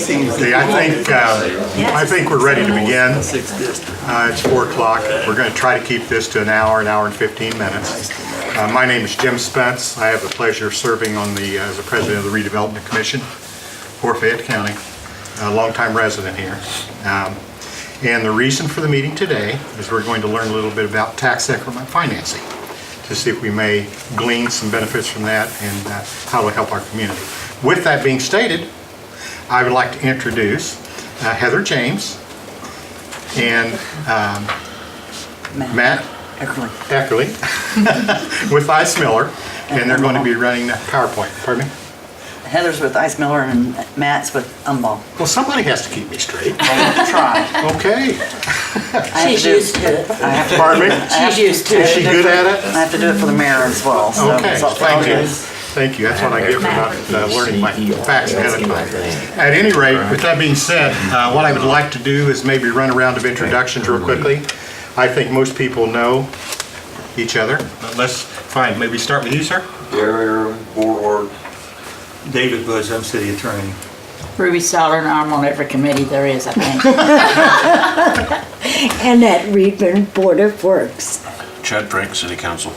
Okay, I think we're ready to begin. It's 4 o'clock. We're going to try to keep this to an hour and 15 minutes. My name is Jim Spence. I have the pleasure of serving on as the president of the Redevelopment Commission for Fayette County, a longtime resident here. And the reason for the meeting today is we're going to learn a little bit about tax increment financing to see if we may glean some benefits from that and how it will help our community. With that being stated, I would like to introduce Heather James and Matt Eckerly with Ice Miller, and they're going to be running the PowerPoint. Pardon me? Heather's with Ice Miller and Matt's with Umball. Well, somebody has to keep me straight. I'll try. Okay. She's used to it. Pardon me? She's used to it. Is she good at it? I have to do it for the mayor as well. So Okay, it's all thank you. good. Thank you. That's what I get for not learning my facts ahead of time. At any rate, with that being said, what I would like to do is maybe run a round of introductions real quickly. I think most people know each other, but let's maybe start with you, sir. Gary Boardwalk. David Bush, I'm city attorney. Ruby Stoller, and I'm on every committee there is, I think. Annette Reedman, Board of Works. Chad Frank, City Council.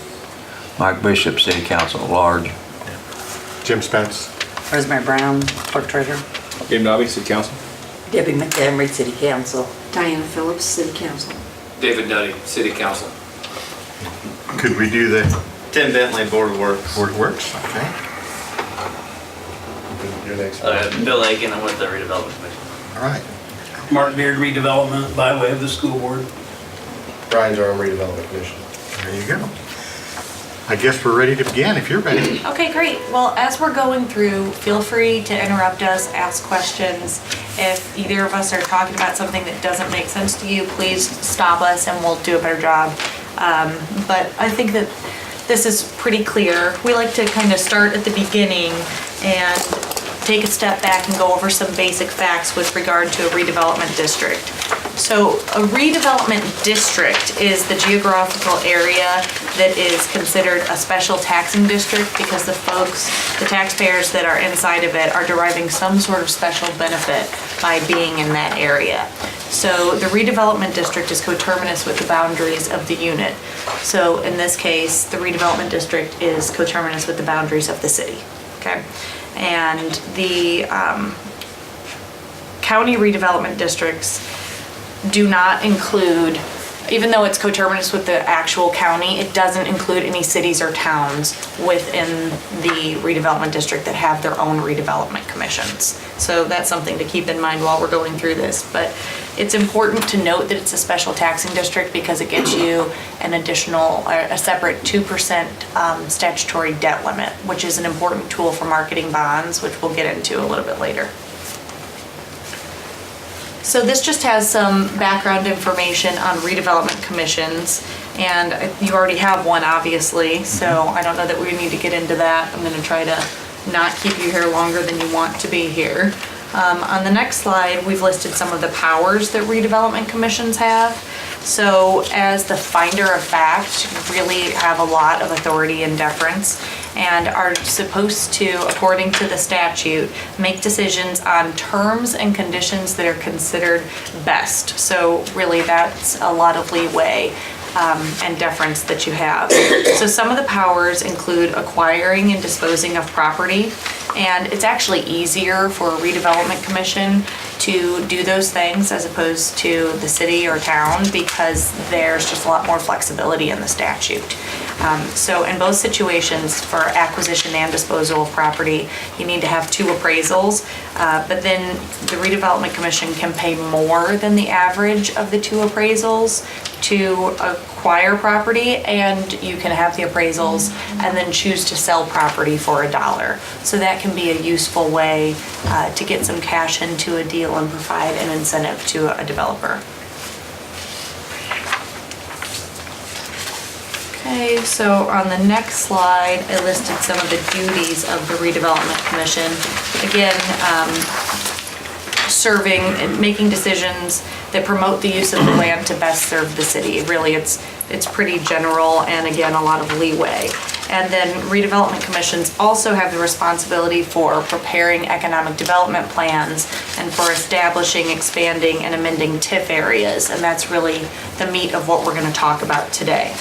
Mike Bishop, City Council at Large. Jim Spence. Rosemary Brown, Clerk Treasurer. Gabe Nobby, City Council. Debbie McDemery, City Council. Diana Phillips, City Council. David Duddy, City Council. Could we do the Tim Bentley, Board of Works. Board of Works? Okay. Your next one. Bill Aiken, I'm with the Redevelopment Commission. All right. Mark Beard, Redevelopment by way of the school board. Brian's our own Redevelopment Commission. There you go. I guess we're ready to begin if you're ready. Okay, great. Well, as we're going through, feel free to interrupt us, ask questions. If either of us are talking about something that doesn't make sense to you, please stop us and we'll do a better job. But I think that this is pretty clear. We like to kind of start at the beginning and take a step back and go over some basic facts with regard to a redevelopment district. So a redevelopment district is the geographical area that is considered a special taxing district because the taxpayers that are inside of it are deriving some sort of special benefit by being in that area. So the redevelopment district is coterminous with the boundaries of the unit. So in this case, the redevelopment district is coterminous with the boundaries of the city, okay? And the county redevelopment districts do not include, even though it's coterminous with the actual county, it doesn't include any cities or towns within the redevelopment district that have their own redevelopment commissions. So that's something to keep in mind while we're going through this. But it's important to note that it's a special taxing district because it gets you an additional, a separate 2% statutory debt limit, which is an important tool for marketing bonds, which we'll get into a little bit later. So this just has some background information on redevelopment commissions, and you already have one, obviously, so I don't know that we need to get into that. I'm going to try to not keep you here longer than you want to be here. On the next slide, we've listed some of the powers that redevelopment commissions have. So as the finder of fact, you really have a lot of authority and deference and are supposed to, according to the statute, make decisions on terms and conditions that are considered best. So really that's a lot of leeway and deference that you have. So some of the powers include acquiring and disposing of property, and it's actually easier for a redevelopment commission to do those things as opposed to the city or town because there's just a lot more flexibility in the statute. So in both situations, for acquisition and disposal of property, you need to have 2 appraisals, but then the redevelopment commission can pay more than the average of the 2 appraisals to acquire property, and you can have the appraisals and then choose to sell property for $1. So that can be a useful way to get some cash into a deal and provide an incentive to a developer. Okay, so on the next slide, I listed some of the duties of the Redevelopment Commission. Again, serving and making decisions that promote the use of the land to best serve the city. Really, it's pretty general and again, a lot of leeway. And then redevelopment commissions also have the responsibility for preparing economic development plans and for establishing, expanding, and amending TIF areas. And that's really the meat of what we're going to talk about today.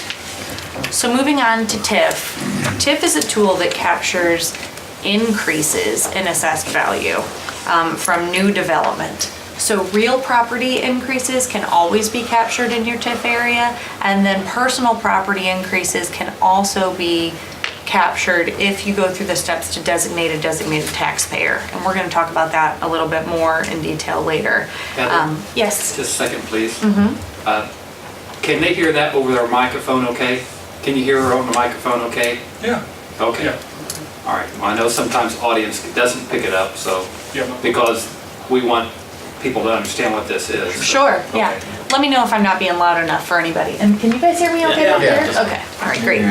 So moving on to TIF. TIF is a tool that captures increases in assessed value from new development. So real property increases can always be captured in your TIF area, and then personal property increases can also be captured if you go through the steps to designate a designated taxpayer. And we're going to talk about that a little bit more in detail later. Heather? Yes? Just a second, please. Can they hear that over their microphone okay? Can you hear her on the microphone okay? Yeah. Okay. Yeah. All right. Well, I know sometimes audience doesn't pick it up, so, because we want people to understand what this is. so- Sure, yeah. Okay. Let me know if I'm not being loud enough for anybody. And can you guys hear me okay out Yeah. there? Okay, all right, great.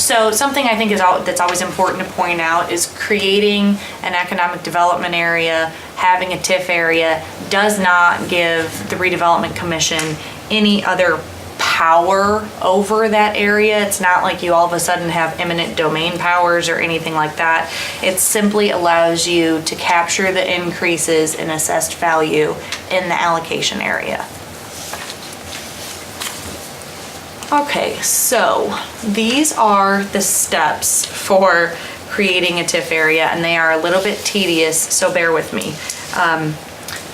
So something I think that's always important to point out is creating an economic development area, having a TIF area, does not give the Redevelopment Commission any other power over that area. It's not like you all of a sudden have eminent domain powers or anything like that. It simply allows you to capture the increases in assessed value in the allocation area. Okay, so these are the steps for creating a TIF area, and they are a little bit tedious, so bear with me.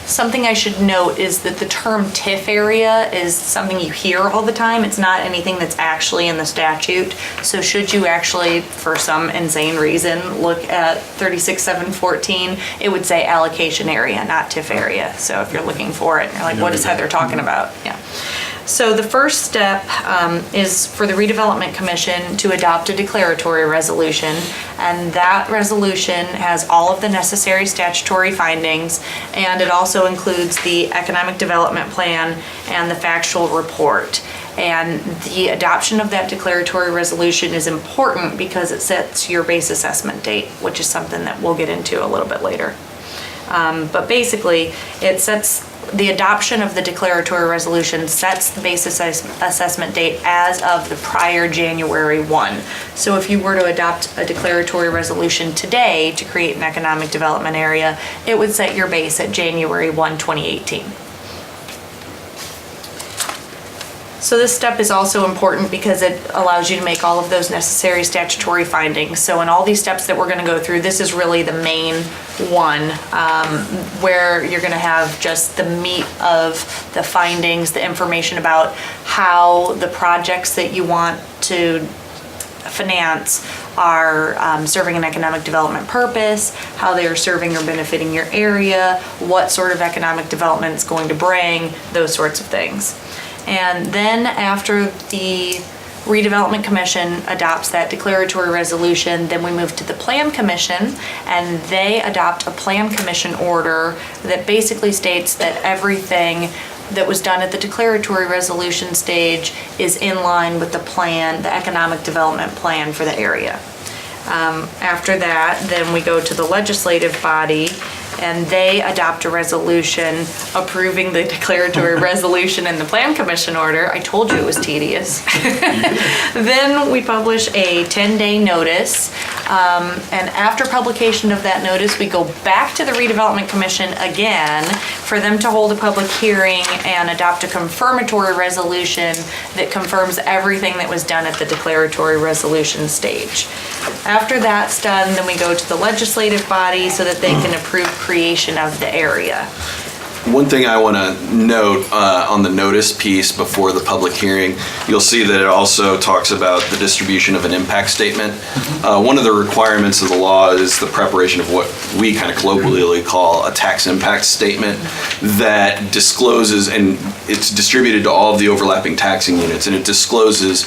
Something I should note is that the term TIF area is something you hear all the time. It's not anything that's actually in the statute. So should you actually, for some insane reason, look at 36.714, it would say allocation area, not TIF area. So if you're looking for it, you're like, what is Heather talking about? Yeah. So the first step is for the Redevelopment Commission to adopt a declaratory resolution, and that resolution has all of the necessary statutory findings, and it also includes the economic development plan and the factual report. And the adoption of that declaratory resolution is important because it sets your base assessment date, which is something that we'll get into a little bit later. But basically, the adoption of the declaratory resolution sets the base assessment date as of the prior January 1. So if you were to adopt a declaratory resolution today to create an economic development area, it would set your base at January 1, 2018. So this step is also important because it allows you to make all of those necessary statutory findings. So in all these steps that we're going to go through, this is really the main one where you're going to have just the meat of the findings, the information about how the projects that you want to finance are serving an economic development purpose, how they are serving or benefiting your area, what sort of economic development it's going to bring, those sorts of things. And then after the Redevelopment Commission adopts that declaratory resolution, then we move to the Plan Commission, and they adopt a Plan Commission order that basically states that everything that was done at the declaratory resolution stage is in line with the plan, the economic development plan for the area. After that, then we go to the legislative body, and they adopt a resolution approving the declaratory resolution and the Plan Commission order. I told you it was tedious. Then we publish a 10-day notice, and after publication of that notice, we go back to the Redevelopment Commission again for them to hold a public hearing and adopt a confirmatory resolution that confirms everything that was done at the declaratory resolution stage. After that's done, then we go to the legislative body so that they can approve creation of the area. One thing I want to note on the notice piece before the public hearing, you'll see that it also talks about the distribution of an impact statement. One of the requirements of the law is the preparation of what we kind of colloquially call a tax impact statement that discloses, and it's distributed to all of the overlapping taxing units, and it discloses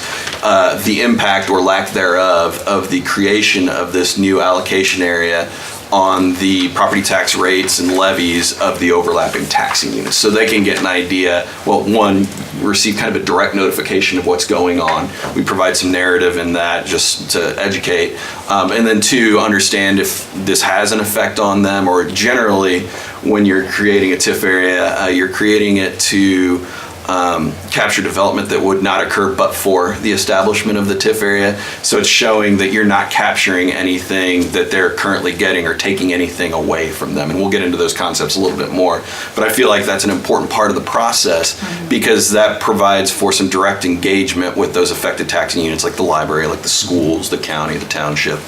the impact or lack thereof of the creation of this new allocation area on the property tax rates and levies of the overlapping taxing units. So they can get an idea, well, one, receive kind of a direct notification of what's going on. We provide some narrative in that just to educate. And then two, understand if this has an effect on them, or generally when you're creating a TIF area, you're creating it to capture development that would not occur but for the establishment of the TIF area. So it's showing that you're not capturing anything that they're currently getting or taking anything away from them. And we'll get into those concepts a little bit more. But I feel like that's an important part of the process because that provides for some direct engagement with those affected taxing units like the library, like the schools, the county, the township.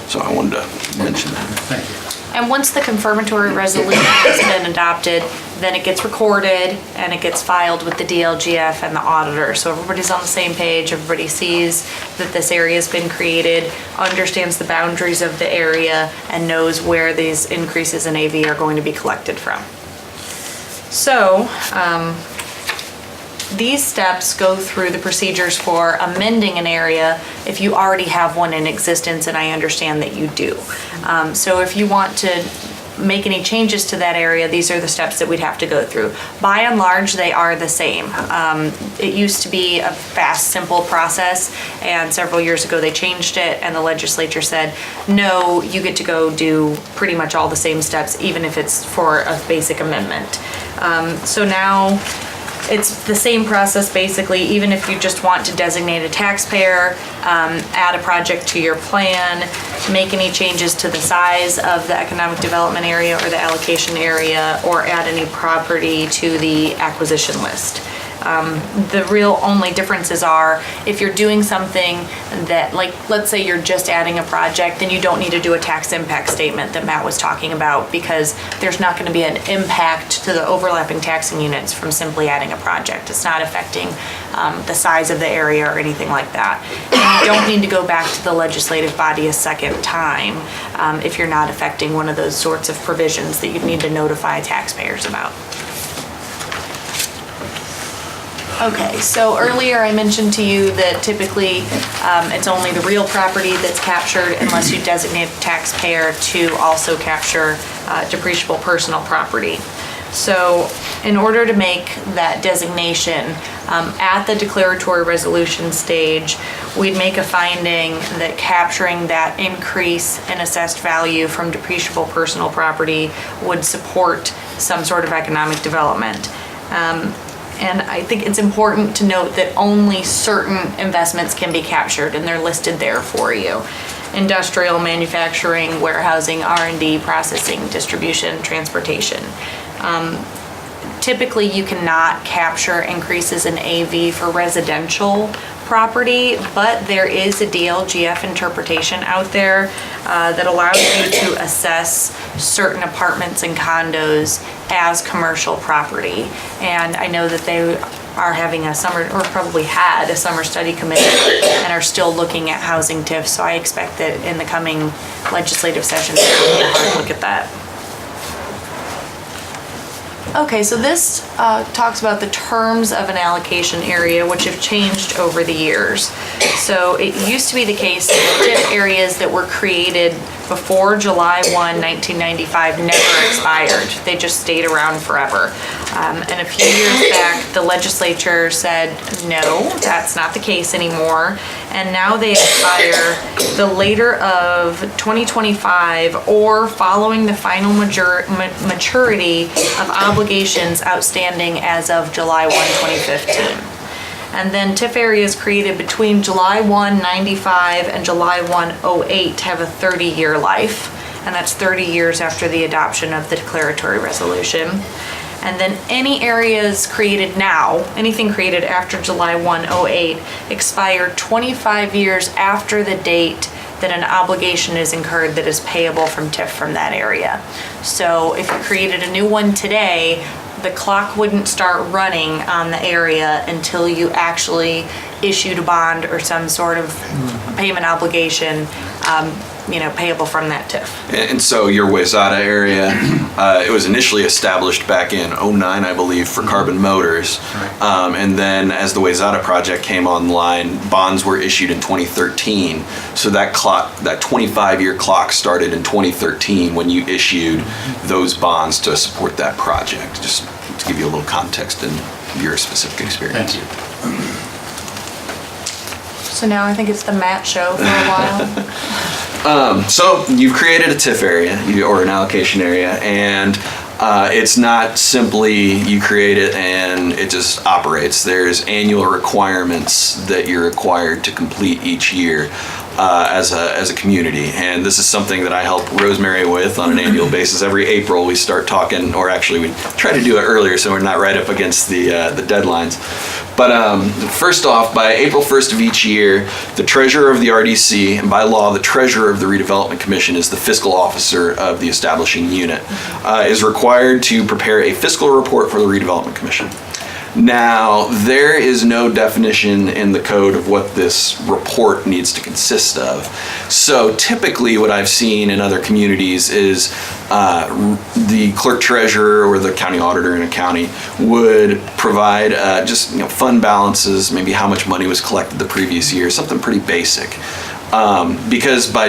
So I wanted to mention that. Thank you. And once the confirmatory resolution has been adopted, then it gets recorded and it gets filed with the DLGF and the auditor. So everybody's on the same page, everybody sees that this area has been created, understands the boundaries of the area, and knows where these increases in AV are going to be collected from. So, these steps go through the procedures for amending an area if you already have one in existence, and I understand that you do. So if you want to make any changes to that area, these are the steps that we'd have to go through. By and large, they are the same. It used to be a fast, simple process, and several years ago they changed it, and the legislature said, no, you get to go do pretty much all the same steps, even if it's for a basic amendment. So now, it's the same process basically, even if you just want to designate a taxpayer, add a project to your plan, make any changes to the size of the economic development area or the allocation area, or add any property to the acquisition list. The real only differences are if you're doing something that, like, let's say you're just adding a project, then you don't need to do a tax impact statement that Matt was talking about, because there's not going to be an impact to the overlapping taxing units from simply adding a project. It's not affecting the size of the area or anything like that. And you don't need to go back to the legislative body a second time if you're not affecting one of those sorts of provisions that you'd need to notify taxpayers about. Okay, so earlier I mentioned to you that typically it's only the real property that's captured unless you designate a taxpayer to also capture depreciable personal property. So in order to make that designation at the declaratory resolution stage, we'd make a finding that capturing that increase in assessed value from depreciable personal property would support some sort of economic development. And I think it's important to note that only certain investments can be captured, and they're listed there for you. Industrial, manufacturing, warehousing, R&D, processing, distribution, transportation. Typically, you cannot capture increases in AV for residential property, but there is a DLGF interpretation out there that allows you to assess certain apartments and condos as commercial property. And I know that they are having a summer, or probably had a summer study committee, and are still looking at housing TIF. So I expect that in the coming legislative sessions, we'll have a hard look at that. Okay, so this talks about the terms of an allocation area, which have changed over the years. So it used to be the case that TIF areas that were created before July 1, 1995 never expired. They just stayed around forever. And a few years back, the legislature said, no, that's not the case anymore. And now they expire the later of 2025 or following the final maturity of obligations outstanding as of July 1, 2015. And then TIF areas created between July 1, 95 and July 1, 08 have a 30-year life, and that's 30 years after the adoption of the declaratory resolution. And then any areas created now, anything created after July 1, 08, expire 25 years after the date that an obligation is incurred that is payable from TIF from that area. So if you created a new one today, the clock wouldn't start running on the area until you actually issued a bond or some sort of payment obligation, payable from that TIF. And so your Wayzata area, it was initially established back in 09, I believe, for carbon motors. And then as the Wayzata project came online, bonds were issued in 2013. So that clock, that 25-year clock started in 2013 when you issued those bonds to support that project. Just to give you a little context in your specific experience. Thank you. So now I think it's the Matt show for a while. So you've created a TIF area or an allocation area, and It's not simply you create it and it just operates. There's annual requirements that you're required to complete each year as a community. And this is something that I help Rosemary with on an annual basis. Every April we start talking, or actually we try to do it earlier so we're not right up against the deadlines. But first off, by April 1st of each year, the treasurer of the RDC, and by law, the treasurer of the Redevelopment Commission is the fiscal officer of the establishing unit, is required to prepare a fiscal report for the Redevelopment Commission. Now, there is no definition in the code of what this report needs to consist of. So typically what I've seen in other communities is the clerk treasurer or the county auditor in a county would provide just fund balances, maybe how much money was collected the previous year, something pretty basic. Because by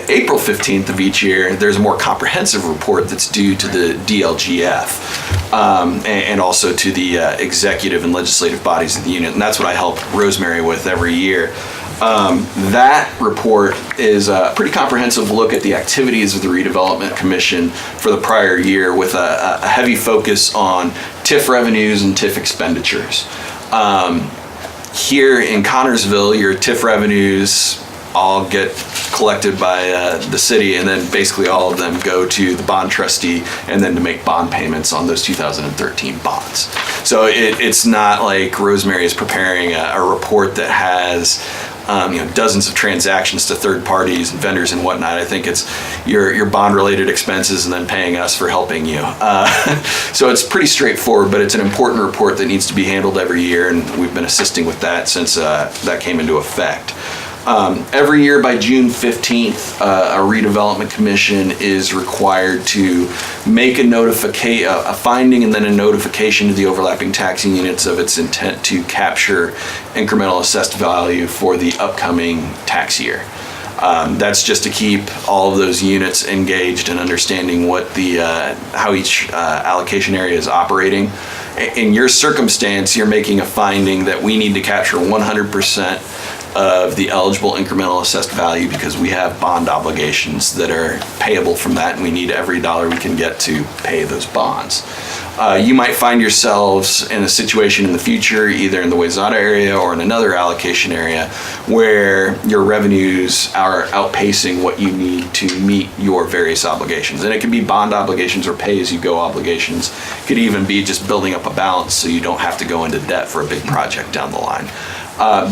April 15th of each year, there's a more comprehensive report that's due to the DLGF and also to the executive and legislative bodies of the unit. And that's what I help Rosemary with every year. That report is a pretty comprehensive look at the activities of the Redevelopment Commission for the prior year with a heavy focus on TIF revenues and TIF expenditures. Here in Connorsville, your TIF revenues all get collected by the city, and then basically all of them go to the bond trustee and then to make bond payments on those 2013 bonds. So it's not like Rosemary is preparing a report that has dozens of transactions to third parties and vendors and whatnot. I think it's your bond-related expenses and then paying us for helping you. So it's pretty straightforward, but it's an important report that needs to be handled every year, and we've been assisting with that since that came into effect. Every year by June 15th, a redevelopment commission is required to make a finding and then a notification to the overlapping taxing units of its intent to capture incremental assessed value for the upcoming tax year. That's just to keep all of those units engaged and understanding what how each allocation area is operating. In your circumstance, you're making a finding that we need to capture 100% of the eligible incremental assessed value because we have bond obligations that are payable from that, and we need every dollar we can get to pay those bonds. You might find yourselves in a situation in the future, either in the Wayzata area or in another allocation area, where your revenues are outpacing what you need to meet your various obligations. And it can be bond obligations or pay-as-you-go obligations. It could even be just building up a balance so you don't have to go into debt for a big project down the line.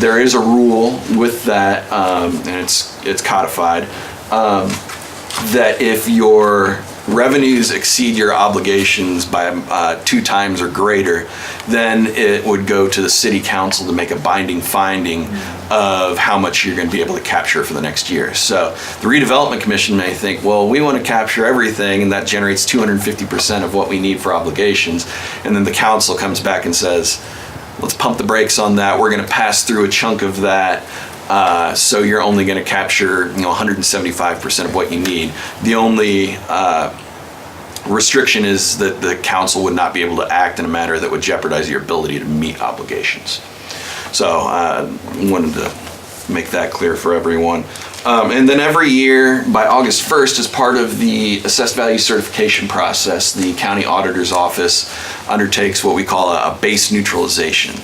There is a rule with that, and it's codified, that if your revenues exceed your obligations by 2 times or greater, then it would go to the city council to make a binding finding of how much you're going to be able to capture for the next year. So the Redevelopment Commission may think, well, we want to capture everything, and that generates 250% of what we need for obligations. And then the council comes back and says, let's pump the brakes on that. We're going to pass through a chunk of that. So you're only going to capture 175% of what you need. The only restriction is that the council would not be able to act in a manner that would jeopardize your ability to meet obligations. So I wanted to make that clear for everyone. And then every year by August 1st, as part of the assessed value certification process, the county auditor's office undertakes what we call a base neutralization.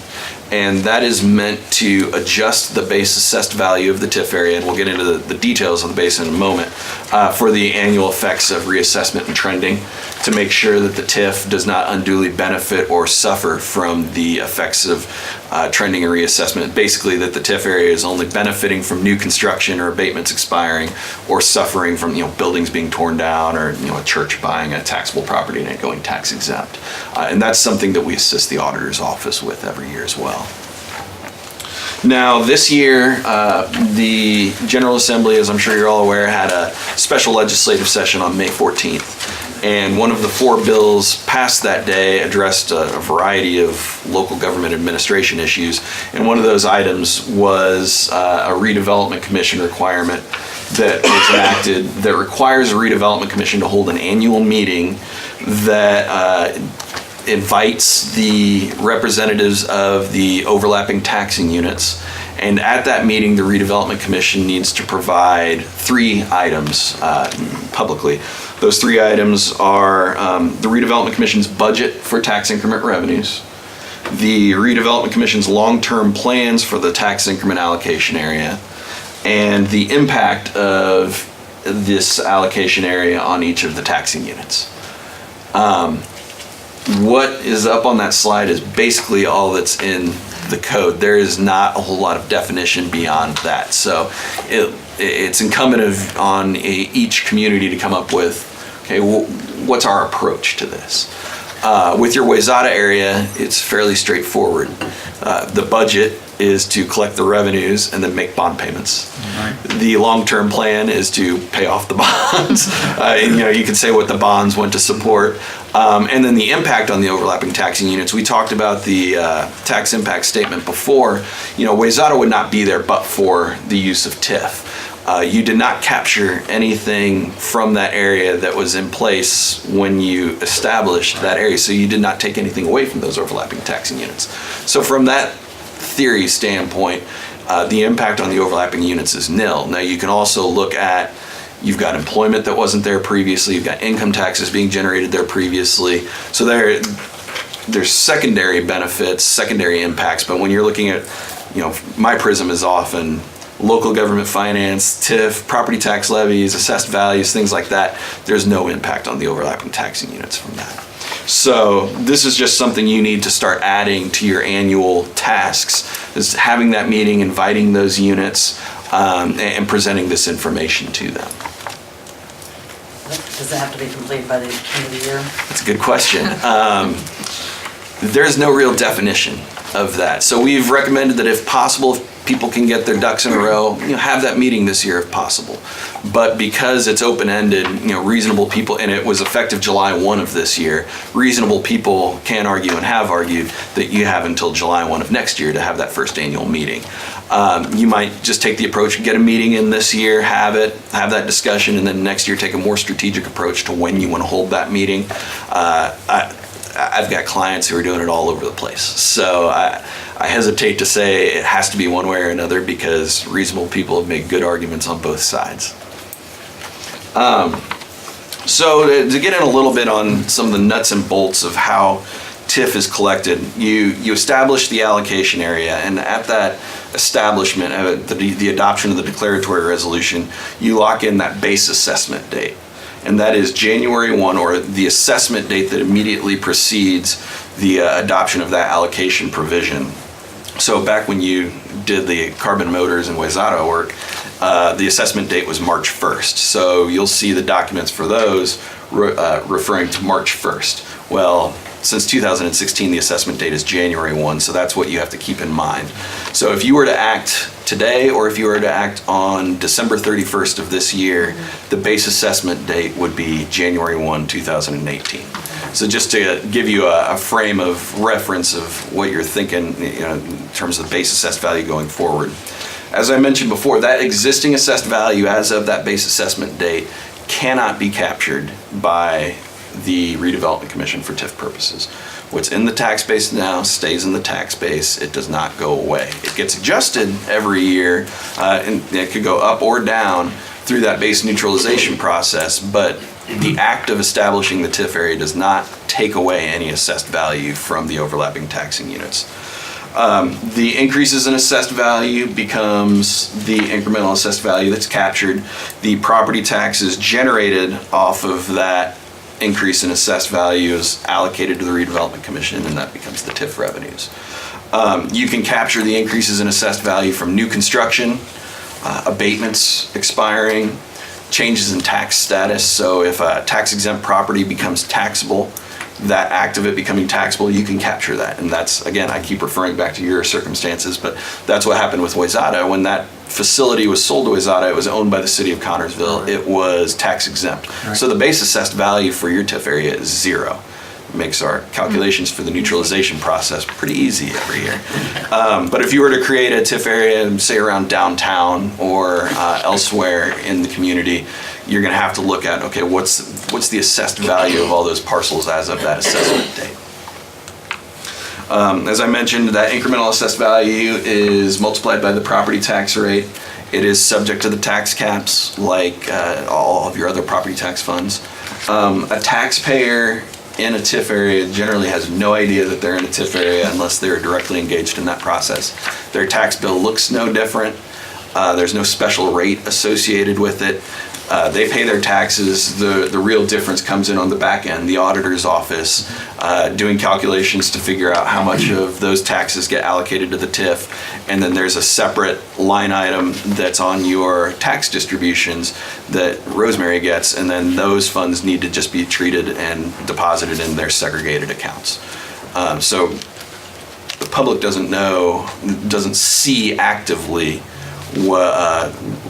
And that is meant to adjust the base assessed value of the TIF area, and we'll get into the details of the base in a moment, for the annual effects of reassessment and trending, to make sure that the TIF does not unduly benefit or suffer from the effects of trending and reassessment. Basically, that the TIF area is only benefiting from new construction or abatements expiring, or suffering from buildings being torn down, or a church buying a taxable property and it going tax exempt. And that's something that we assist the auditor's office with every year as well. Now, this year, the General Assembly, as I'm sure you're all aware, had a special legislative session on May 14th. And one of the 4 bills passed that day addressed a variety of local government administration issues. And one of those items was a redevelopment commission requirement that was enacted that requires a redevelopment commission to hold an annual meeting that invites the representatives of the overlapping taxing units, and at that meeting the Redevelopment Commission needs to provide 3 items publicly. Those three items are the Redevelopment Commission's budget for tax increment revenues, the Redevelopment Commission's long-term plans for the tax increment allocation area, and the impact of this allocation area on each of the taxing units. What is up on that slide is basically all that's in the code. There is not a whole lot of definition beyond that. So it's incumbent on each community to come up with, okay, what's our approach to this? With your Wayzata area, it's fairly straightforward. The budget is to collect the revenues and then make bond payments. Right. The long-term plan is to pay off the bonds. You can say what the bonds went to support. And then the impact on the overlapping taxing units. We talked about the tax impact statement before. Wayzata would not be there but for the use of TIF. You did not capture anything from that area that was in place when you established that area, so you did not take anything away from those overlapping taxing units. So from that theory standpoint, the impact on the overlapping units is nil. Now you can also look at, you've got employment that wasn't there previously, you've got income taxes being generated there previously, so there's secondary benefits, secondary impacts, but when you're looking at, my prism is often local government finance, TIF, property tax levies, assessed values, things like that. There's no impact on the overlapping taxing units from that. So this is just something you need to start adding to your annual tasks, is having that meeting, inviting those units, and presenting this information to them. Does it have to be completed by the end of the year? That's a good question. There's no real definition of that. So we've recommended that if possible, if people can get their ducks in a row, have that meeting this year if possible. But because it's open-ended, reasonable people, and it was effective July 1 of this year, reasonable people can argue and have argued that you have until July 1 of next year to have that first annual meeting. You might just take the approach, get a meeting in this year, have that discussion, and then next year take a more strategic approach to when you want to hold that meeting. I've got clients who are doing it all over the place. So I hesitate to say it has to be one way or another because reasonable people have made good arguments on both sides. So to get in a little bit on some of the nuts and bolts of how TIF is collected, you establish the allocation area, and at that establishment, the adoption of the declaratory resolution, you lock in that base assessment date. And that is January 1, or the assessment date that immediately precedes the adoption of that allocation provision. So back when you did the carbon motors and Wayzata work, the assessment date was March 1st. So you'll see the documents for those referring to March 1st. Well, since 2016, the assessment date is January 1, so that's what you have to keep in mind. So if you were to act today, or if you were to act on December 31st of this year, the base assessment date would be January 1, 2018. So just to give you a frame of reference of what you're thinking, in terms of the base assessed value going forward. As I mentioned before, that existing assessed value as of that base assessment date cannot be captured by the Redevelopment Commission for TIF purposes. What's in the tax base now stays in the tax base. It does not go away. It gets adjusted every year, and it could go up or down through that base neutralization process, but the act of establishing the TIF area does not take away any assessed value from the overlapping taxing units. The increases in assessed value becomes the incremental assessed value that's captured. The property taxes generated off of that increase in assessed value is allocated to the Redevelopment Commission, and that becomes the TIF revenues. You can capture the increases in assessed value from new construction, abatements expiring, changes in tax status. So if a tax exempt property becomes taxable, that act of it becoming taxable, you can capture that. And that's, again, I keep referring back to your circumstances, but that's what happened with Wayzata. When that facility was sold to Wayzata, it was owned by the city of Connersville. It was tax exempt. Right. So the base assessed value for your TIF area is zero. It makes our calculations for the neutralization process pretty easy every year. But if you were to create a TIF area, say around downtown or elsewhere in the community, you're going to have to look at, okay, what's the assessed value of all those parcels as of that assessment date. As I mentioned, that incremental assessed value is multiplied by the property tax rate. It is subject to the tax caps like all of your other property tax funds. A taxpayer in a TIF area generally has no idea that they're in a TIF area unless they're directly engaged in that process. Their tax bill looks no different. There's no special rate associated with it. They pay their taxes. The real difference comes in on the back end, the auditor's office, doing calculations to figure out how much of those taxes get allocated to the TIF. And then there's a separate line item that's on your tax distributions that Rosemary gets, and then those funds need to just be treated and deposited in their segregated accounts. So the public doesn't see actively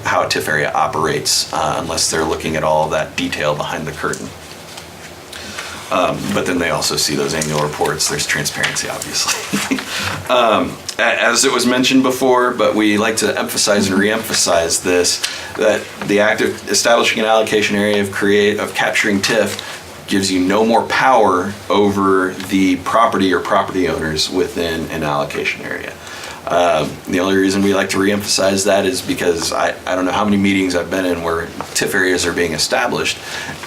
how a TIF area operates unless they're looking at all that detail behind the curtain. But then they also see those annual reports. There's transparency, obviously. As it was mentioned before, but we like to emphasize and re-emphasize this, that the act of establishing an allocation area of capturing TIF gives you no more power over the property or property owners within an allocation area. The only reason we like to reemphasize that is because I don't know how many meetings I've been in where TIF areas are being established,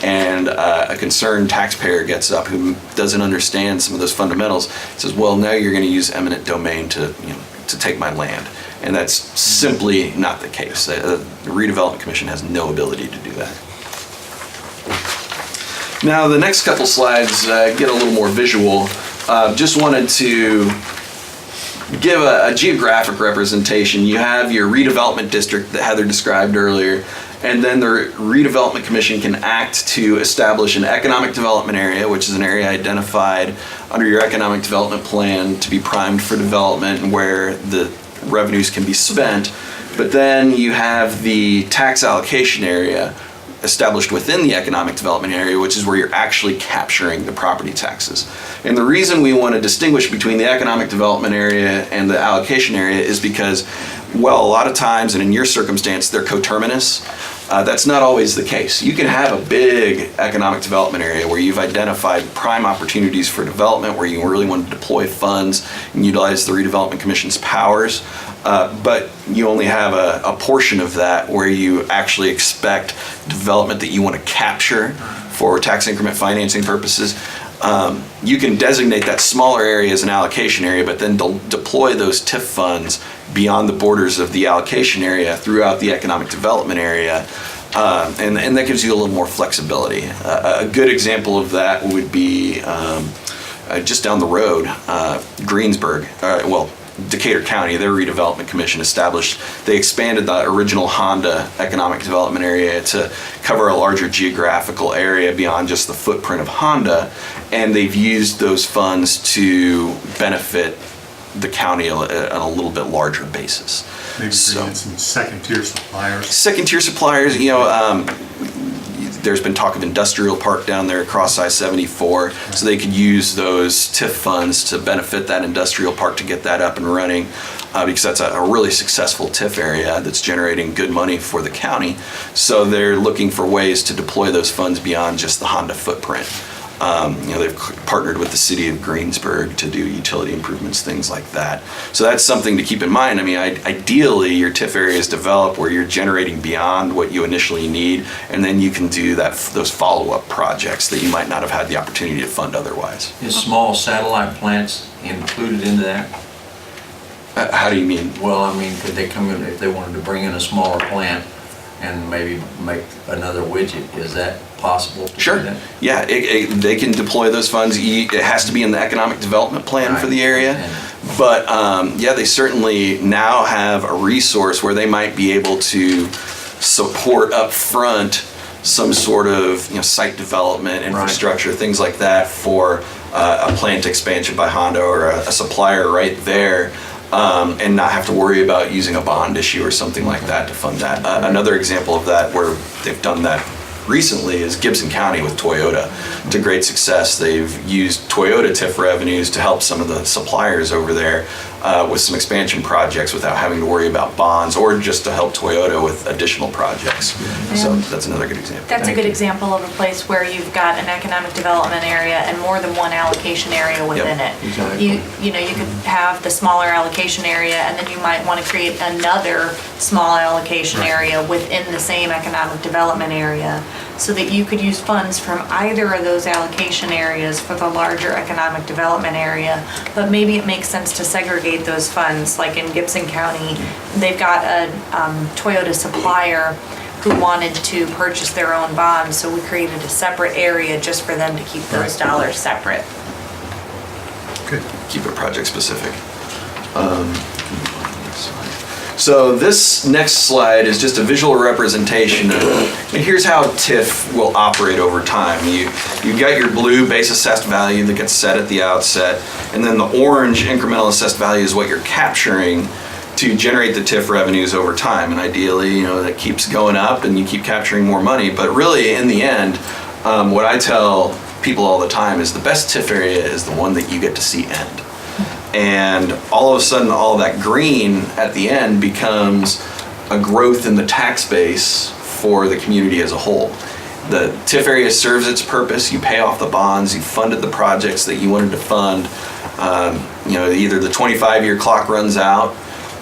and a concerned taxpayer gets up who doesn't understand some of those fundamentals, says, well, now you're going to use eminent domain to take my land. And that's simply not the case. The Redevelopment Commission has no ability to do that. Now, the next couple slides get a little more visual. Just wanted to give a geographic representation. You have your redevelopment district that Heather described earlier, and then the Redevelopment Commission can act to establish an economic development area, which is an area identified under your economic development plan to be primed for development and where the revenues can be spent. But then you have the tax allocation area established within the economic development area, which is where you're actually capturing the property taxes. And the reason we want to distinguish between the economic development area and the allocation area is because, well, a lot of times, and in your circumstance, they're coterminous. That's not always the case. You can have a big economic development area where you've identified prime opportunities for development, where you really want to deploy funds and utilize the Redevelopment Commission's powers. But you only have a portion of that where you actually expect development that you want to capture for tax increment financing purposes. You can designate that smaller area as an allocation area, but then deploy those TIF funds beyond the borders of the allocation area throughout the economic development area. And that gives you a little more flexibility. A good example of that would be just down the road, Greensburg, Decatur County, their Redevelopment Commission they expanded the original Honda economic development area to cover a larger geographical area beyond just the footprint of Honda, and they've used those funds to benefit the county on a little bit larger basis. Maybe bring in some second-tier suppliers. Second-tier suppliers, there's been talk of industrial park down there across I-74, so they could use those TIF funds to benefit that industrial park to get that up and running, because that's a really successful TIF area that's generating good money for the county. So they're looking for ways to deploy those funds beyond just the Honda footprint. They've partnered with the city of Greensburg to do utility improvements, things like that. So that's something to keep in mind. I mean, ideally, your TIF area is developed where you're generating beyond what you initially need, and then you can do those follow-up projects that you might not have had the opportunity to fund otherwise. Is small satellite plants included into that? How do you mean? Well, I mean, could they come in if they wanted to bring in a smaller plant and maybe make another widget? Is that possible? Sure. Yeah, they can deploy those funds. It has to be in the economic development plan for the area. But they certainly now have a resource where they might be able to support up front some sort of site development, infrastructure, things like that for a plant expansion by Honda or a supplier right there. And not have to worry about using a bond issue or something like that to fund that. Another example of that where they've done that recently is Gibson County with Toyota. To great success. They've used Toyota TIF revenues to help some of the suppliers over there with some expansion projects without having to worry about bonds, or just to help Toyota with additional projects. So that's another good example. That's a good example of a place where you've got an economic development area and more than one allocation area within it. Exactly. You could have the smaller allocation area, and then you might want to create another small allocation area within the same economic development area. so that you could use funds from either of those allocation areas for the larger economic development area. But maybe it makes sense to segregate those funds, like in Gibson County, they've got a Toyota supplier who wanted to purchase their own bonds, so we created a separate area just for them to keep those dollars separate. Good. Keep it project specific. So this next slide is just a visual representation of, and here's how TIF will operate over time. You've got your blue base assessed value that gets set at the outset, and then the orange incremental assessed value is what you're capturing to generate the TIF revenues over time. And ideally, that keeps going up and you keep capturing more money. But really, in the end, what I tell people all the time is the best TIF area is the one that you get to see end. And all of a sudden, all that green at the end becomes a growth in the tax base for the community as a whole. The TIF area serves its purpose. You pay off the bonds, you funded the projects that you wanted to fund. Either the 25-year clock runs out,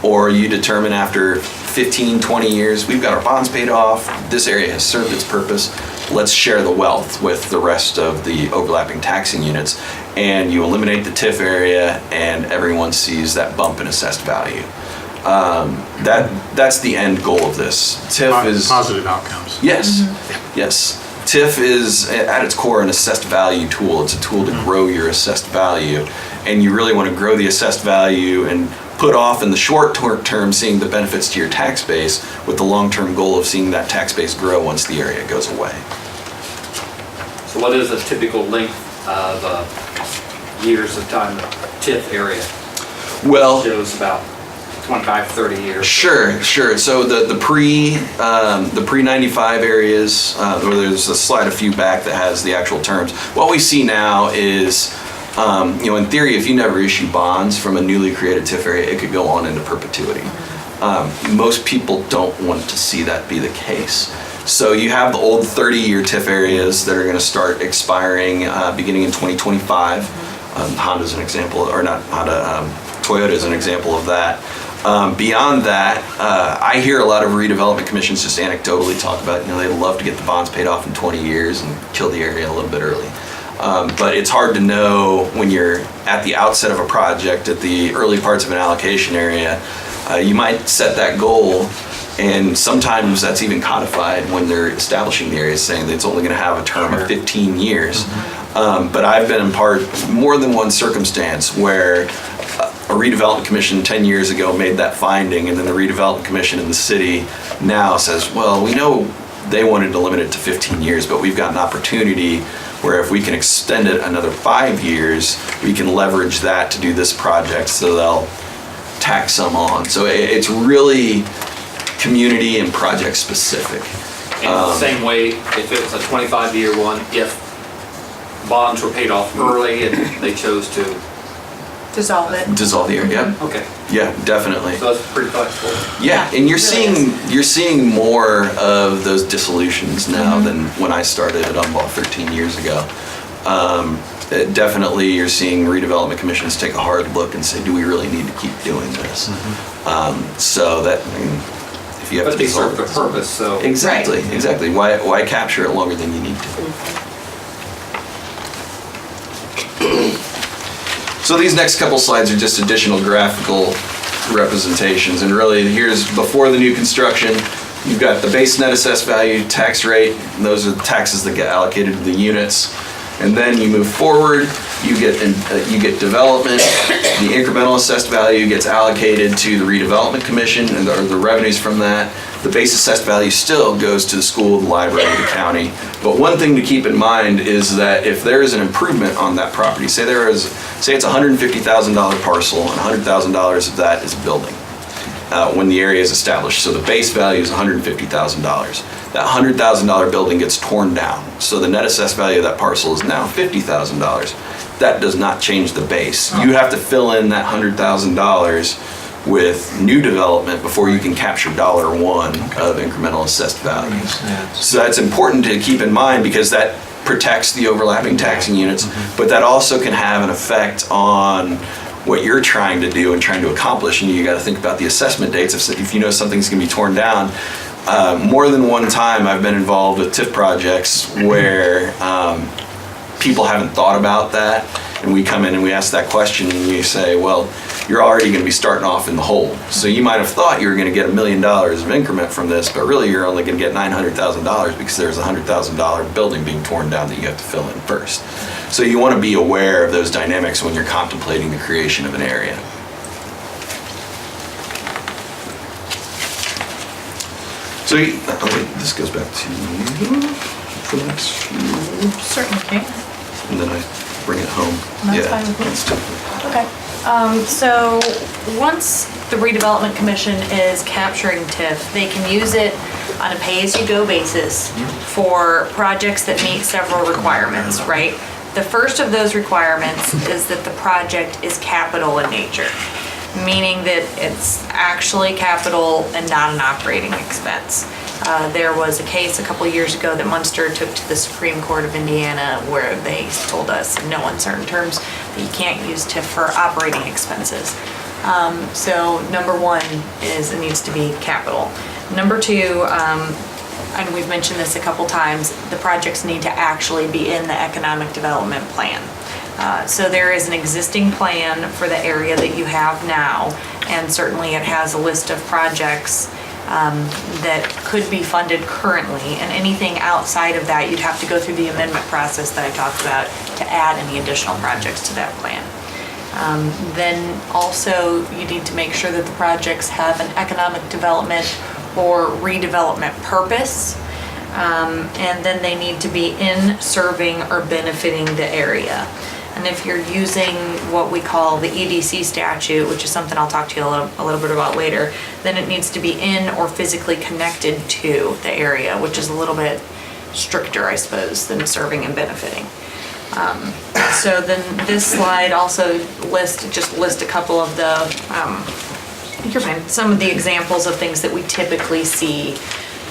or you determine after 15, 20 years, we've got our bonds paid off, this area has served its purpose, let's share the wealth with the rest of the overlapping taxing units. And you eliminate the TIF area and everyone sees that bump in assessed value. That's the end goal of this. TIF is... Positive outcomes. Yes, yes. TIF is at its core an assessed value tool. It's a tool to grow your assessed value. And you really want to grow the assessed value and put off in the short term seeing the benefits to your tax base with the long-term goal of seeing that tax base grow once the area goes away. So what is a typical length of years of time the TIF area? Well, Shows about 25, 30 years. Sure. So the pre-95 areas, or there's a slide a few back that has the actual terms. What we see now is, in theory, if you never issue bonds from a newly created TIF area, it could go on into perpetuity. Most people don't want to see that be the case. So you have the old 30-year TIF areas that are going to start expiring beginning in 2025. Honda's an example, or not Honda, Toyota is an example of that. Beyond that, I hear a lot of redevelopment commissions just anecdotally talk about, they'd love to get the bonds paid off in 20 years and kill the area a little bit early. But it's hard to know when you're at the outset of a project, at the early parts of an allocation area. You might set that goal, and sometimes that's even codified when they're establishing the area, saying that it's only going to have a term of 15 years. But I've been in part more than one circumstance where a redevelopment commission 10 years ago made that finding, and then the redevelopment commission in the city now says, well, we know they wanted to limit it to 15 years, but we've got an opportunity where if we can extend it another 5 years, we can leverage that to do this project, so they'll tack some on. So it's really community and project specific. And the same way, if it was a 25-year one, if bonds were paid off early and they chose to Dissolve it. Dissolve the area. Okay. Yeah, definitely. So that's pretty flexible. Yeah, and you're really seeing more of those dissolutions now than when I started at Umball 13 years ago. Definitely, you're seeing redevelopment commissions take a hard look and say, do we really need to keep doing this? So that, if you have But to they dissolve serve the purpose, so. Exactly. Why capture it longer than you need to? So these next couple slides are just additional graphical representations, and really here's before the new construction. You've got the base net assessed value, tax rate, and those are the taxes that get allocated to the units. And then you move forward, you get development, the incremental assessed value gets allocated to the redevelopment commission and the revenues from that. The base assessed value still goes to the school, the library, the county. But one thing to keep in mind is that if there is an improvement on that property, say it's a $150,000 parcel and $100,000 of that is a building. When the area is established. So the base value is $150,000. That $100,000 building gets torn down. So the net assessed value of that parcel is now $50,000. That does not change the base. You have to fill in that $100,000 with new development before you can capture $1 of incremental assessed values. So that's important to keep in mind because that protects the overlapping taxing units, but that also can have an effect on what you're trying to do and trying to accomplish, and you got to think about the assessment dates. If you know something's going to be torn down, more than one time I've been involved with TIF projects where people haven't thought about that, and we come in and we ask that question and you say, well, you're already going to be starting off in the hole. So you might have thought you were going to get $1 million of increment from this, but really you're only going to get $900,000 because there's a $100,000 building being torn down that you have to fill in first. So you want to be aware of those dynamics when you're contemplating the creation of an area. So this goes back to you for the next few, Certainly can. and then I bring it home. That's fine with me. Let's do it. Okay, so once the redevelopment commission is capturing TIF, they can use it on a pay-as-you-go basis for projects that meet several requirements, right? The first of those requirements is that the project is capital in nature, meaning that it's actually capital and not an operating expense. There was a case a couple years ago that Munster took to the Supreme Court of Indiana where they told us in no uncertain terms that you can't use TIF for operating expenses. So number one is it needs to be capital. Number two, and we've mentioned this a couple times, the projects need to actually be in the economic development plan. So there is an existing plan for the area that you have now, and certainly it has a list of projects that could be funded currently, and anything outside of that, you'd have to go through the amendment process that I talked about to add any additional projects to that plan. Then also, you need to make sure that the projects have an economic development or redevelopment purpose, and then they need to be in serving or benefiting the area. And if you're using what we call the EDC statute, which is something I'll talk to you a little bit about later, then it needs to be in or physically connected to the area, which is a little bit stricter, I suppose, than serving and benefiting. So then this slide also list a couple of the, some of the examples of things that we typically see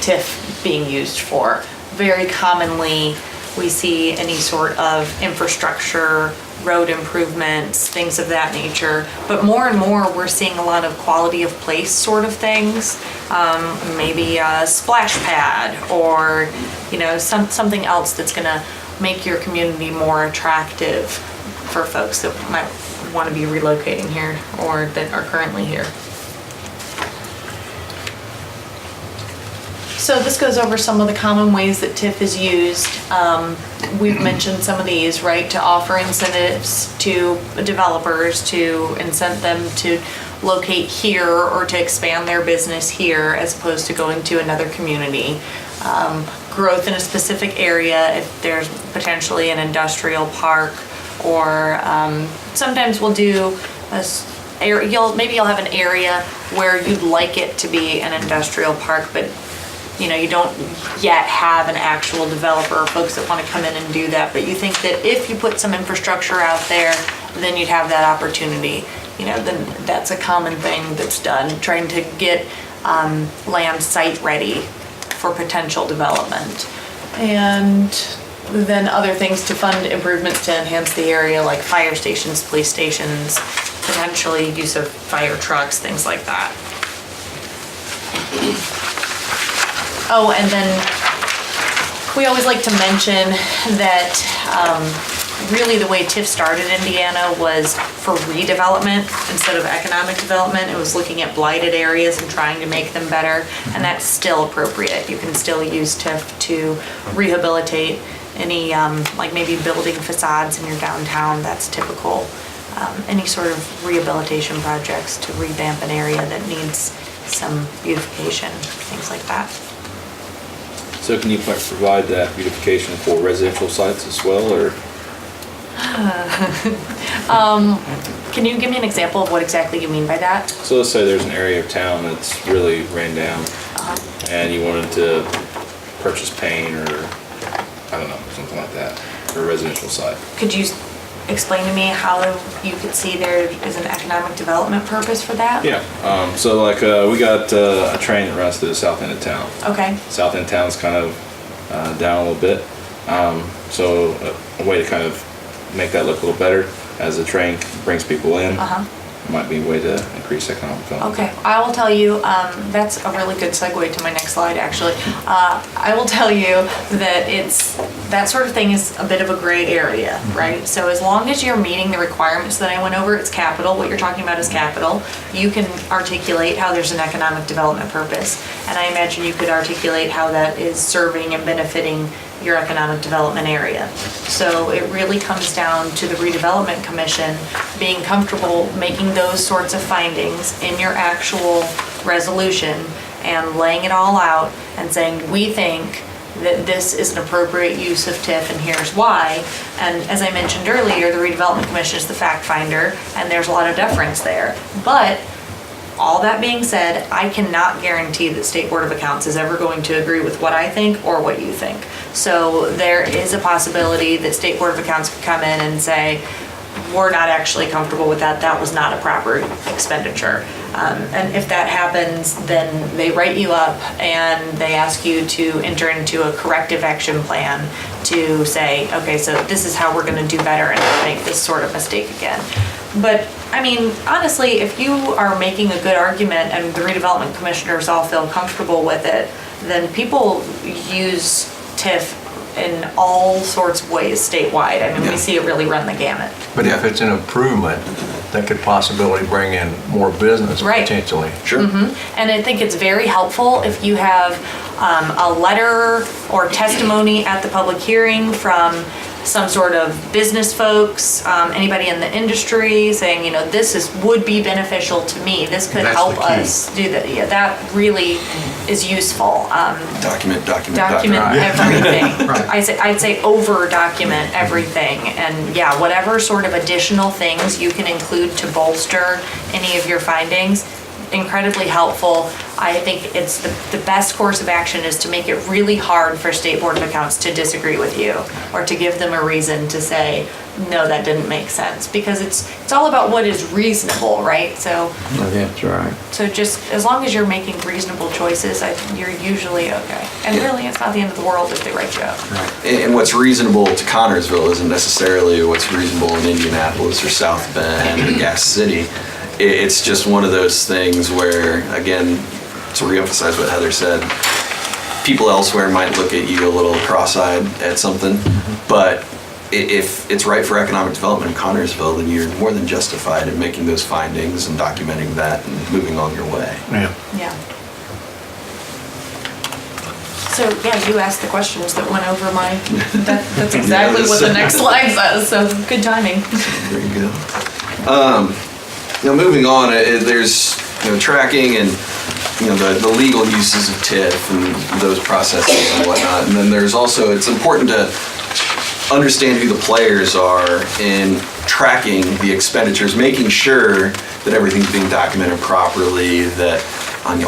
TIF being used for. Very commonly, we see any sort of infrastructure, road improvements, things of that nature. But more and more, we're seeing a lot of quality of place sort of things. Maybe a splash pad or, something else that's gonna make your community more attractive for folks that might want to be relocating here or that are currently here. So this goes over some of the common ways that TIF is used. We've mentioned some of these, right? To offer incentives to developers, to incent them to locate here or to expand their business here as opposed to going to another community. Growth in a specific area if there's potentially an industrial park, or sometimes we'll do maybe you'll have an area where you'd like it to be an industrial park, but you don't yet have an actual developer or folks that want to come in and do that, but you think that if you put some infrastructure out there, then you'd have that opportunity. Then that's a common thing that's done, trying to get land site ready for potential development. And then other things to fund improvements to enhance the area, like fire stations, police stations, potentially use of fire trucks, things like that. Oh, and then we always like to mention that really the way TIF started in Indiana was for redevelopment instead of economic development. It was looking at blighted areas and trying to make them better, and that's still appropriate. You can still use TIF to rehabilitate any, like maybe building facades in your downtown, that's typical. Any sort of rehabilitation projects to revamp an area that needs some beautification, things like that. So can you provide that beautification for residential sites as well, or? Can you give me an example of what exactly you mean by that? So let's say there's an area of town that's really ran down, and you wanted to purchase paint or, I don't know, something like that, for a residential site. Could you explain to me how you could see there is an economic development purpose for that? Yeah, so like we got a train that runs through the south end of town. Okay. South end town's kind of down a little bit. So a way to kind of make that look a little better as the train brings people in. might be a way to increase economic development. Okay, I will tell you, that's a really good segue to my next slide, actually. I will tell you that that sort of thing is a bit of a gray area, right? So as long as you're meeting the requirements that I went over, it's capital, what you're talking about is capital. You can articulate how there's an economic development purpose, and I imagine you could articulate how that is serving and benefiting your economic development area. So it really comes down to the Redevelopment Commission being comfortable making those sorts of findings in your actual resolution and laying it all out and saying, we think that this is an appropriate use of TIF and here's why. And as I mentioned earlier, the Redevelopment Commission is the fact finder and there's a lot of deference there. But all that being said, I cannot guarantee that State Board of Accounts is ever going to agree with what I think or what you think. So there is a possibility that State Board of Accounts could come in and say, we're not actually comfortable with that. That was not a proper expenditure. And if that happens, then they write you up and they ask you to enter into a corrective action plan to say, okay, so this is how we're going to do better and not make this sort of mistake again. But I mean, honestly, if you are making a good argument and the redevelopment commissioners all feel comfortable with it, then people use TIF in all sorts of ways statewide. I mean, we see it really run the gamut. But if it's an improvement, that could possibly bring in more business potentially. Sure. And I think it's very helpful if you have a letter or testimony at the public hearing from some sort of business folks, anybody in the industry saying, you know, this would be beneficial to me. This could help us do that. Yeah, that really is useful. Document everything. Right. I'd say over document everything, and yeah, whatever sort of additional things you can include to bolster any of your findings, incredibly helpful. I think it's the best course of action is to make it really hard for State Board of Accounts to disagree with you or to give them a reason to say, no, that didn't make sense, because it's all about what is reasonable, right? So That's right. so just as long as you're making reasonable choices, you're usually okay. And really, it's not the end of the world if they write you up. And what's reasonable to Connersville isn't necessarily what's reasonable in Indianapolis or South Bend or Gas City. It's just one of those things where, again, to reemphasize what Heather said, people elsewhere might look at you a little cross-eyed at something, but if it's right for economic development in Connersville, then you're more than justified in making those findings and documenting that and moving on your way. Yeah. So, yeah, you asked the questions that went over my, that's exactly what the next slide says, so good timing. There you go. Now, moving on, there's tracking and the legal uses of TIF and those processes and whatnot. And then there's also, it's important to understand who the players are in tracking the expenditures, making sure that everything's being documented properly, that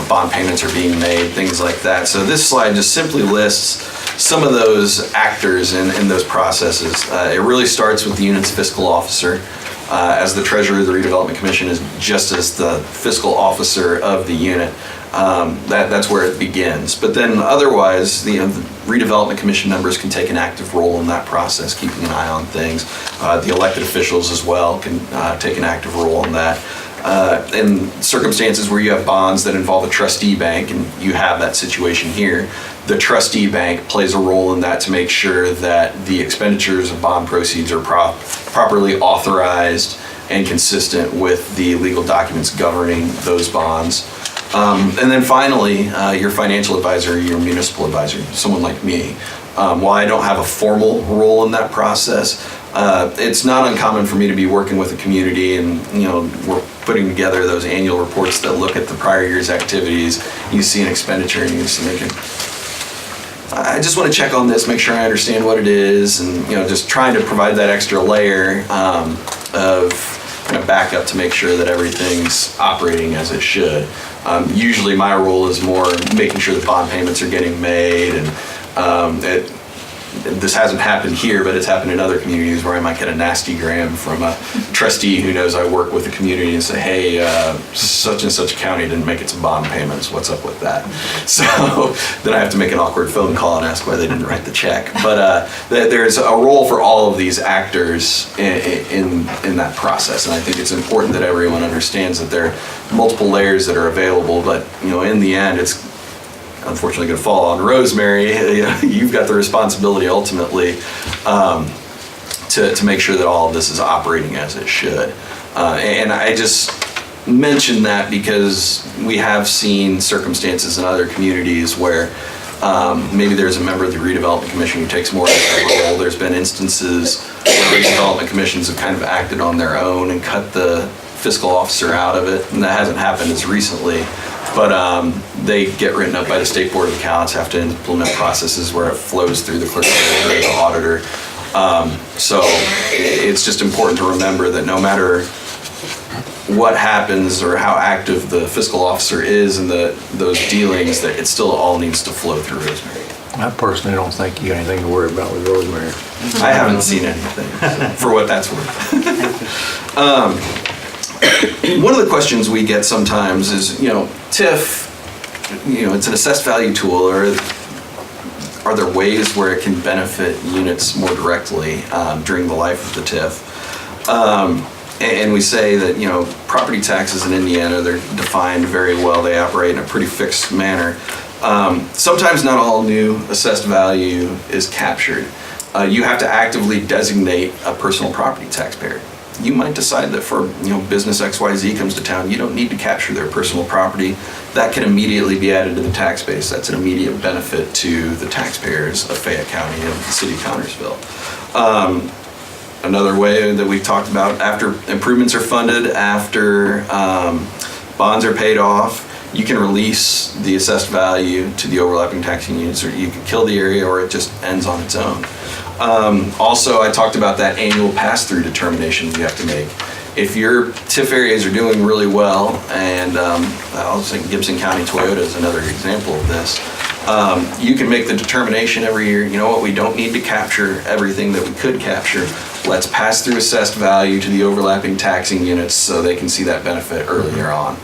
bond payments are being made, things like that. So this slide just simply lists some of those actors in those processes. It really starts with the unit's fiscal officer. As the treasurer of the Redevelopment Commission is just as the fiscal officer of the unit. That's where it begins. But then otherwise, the Redevelopment Commission members can take an active role in that process, keeping an eye on things. The elected officials as well can take an active role in that. In circumstances where you have bonds that involve a trustee bank, and you have that situation here, the trustee bank plays a role in that to make sure that the expenditures of bond proceeds are properly authorized and consistent with the legal documents governing those bonds. And then finally, your financial advisor, your municipal advisor, someone like me. While I don't have a formal role in that process, it's not uncommon for me to be working with a community and, we're putting together those annual reports that look at the prior year's activities. You see an expenditure and you're just thinking, I just want to check on this, make sure I understand what it is, and just trying to provide that extra layer of backup to make sure that everything's operating as it should. Usually my role is more making sure that bond payments are getting made and this hasn't happened here, but it's happened in other communities where I might get a nasty gram from a trustee who knows I work with the community and say, hey, such and such county didn't make its bond payments. What's up with that? So then I have to make an awkward phone call and ask why they didn't write the check. But there's a role for all of these actors in that process. And I think it's important that everyone understands that there are multiple layers that are available, but in the end, it's unfortunately going to fall on Rosemary. You've got the responsibility ultimately to make sure that all of this is operating as it should. And I just mention that because we have seen circumstances in other communities where maybe there's a member of the Redevelopment Commission who takes more of that role. There's been instances where redevelopment commissions have kind of acted on their own and cut the fiscal officer out of it, and that hasn't happened as recently. But they get written up by the State Board of Accounts, have to implement processes where it flows through the clerk or the auditor. So it's just important to remember that no matter what happens or how active the fiscal officer is in those dealings, that it still all needs to flow through Rosemary. I personally don't think you got anything to worry about with Rosemary. I haven't seen anything, for what that's worth. One of the questions we get sometimes is, TIF, it's an assessed value tool, or are there ways where it can benefit units more directly during the life of the TIF? And we say that, property taxes in Indiana, they're defined very well. They operate in a pretty fixed manner. Sometimes not all new assessed value is captured. You have to actively designate a personal property taxpayer. You might decide that for business XYZ comes to town, you don't need to capture their personal property. That can immediately be added to the tax base. That's an immediate benefit to the taxpayers of Fayette County and the city of Connersville. Another way that we've talked about, after improvements are funded, after bonds are paid off, you can release the assessed value to the overlapping taxing units, or you can kill the area, or it just ends on its own. Also, I talked about that annual pass-through determination you have to make. If your TIF areas are doing really well, and I'll say Gibson County Toyota is another example of this, you can make the determination every year, we don't need to capture everything that we could capture. Let's pass through assessed value to the overlapping taxing units so they can see that benefit earlier on.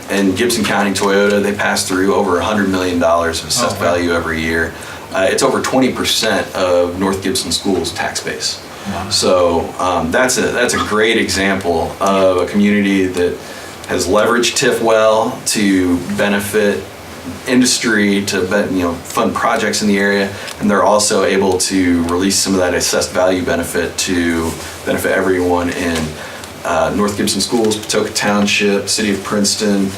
In Gibson County Toyota, they pass through over $100 million of assessed value every year. It's over 20% of North Gibson School's tax base. Wow. So that's a great example of a community that has leveraged TIF well to benefit industry, to fund projects in the area, and they're also able to release some of that assessed value benefit to benefit everyone in North Gibson Schools, Patoka Township, City of Princeton.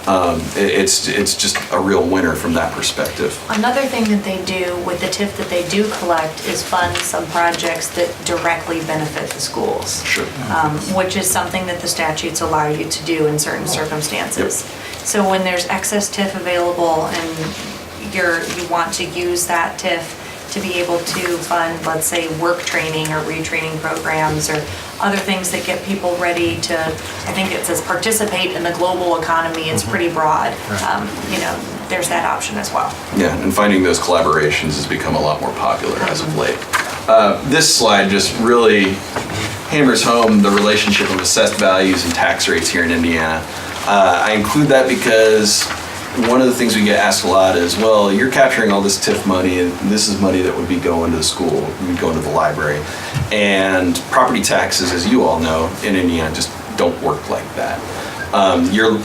It's just a real winner from that perspective. Another thing that they do with the TIF that they do collect is fund some projects that directly benefit the schools. Sure. Which is something that the statutes allow you to do in certain circumstances. Yep. So when there's excess TIF available and you want to use that TIF to be able to fund, let's say, work training or retraining programs or other things that get people ready to, I think it says participate in the global economy. It's pretty broad. There's that option as well. Yeah, and finding those collaborations has become a lot more popular as of late. This slide just really hammers home the relationship of assessed values and tax rates here in Indiana. I include that because one of the things we get asked a lot is, well, you're capturing all this TIF money, and this is money that would be going to the school, would be going to the library. And property taxes, as you all know, in Indiana just don't work like that. You're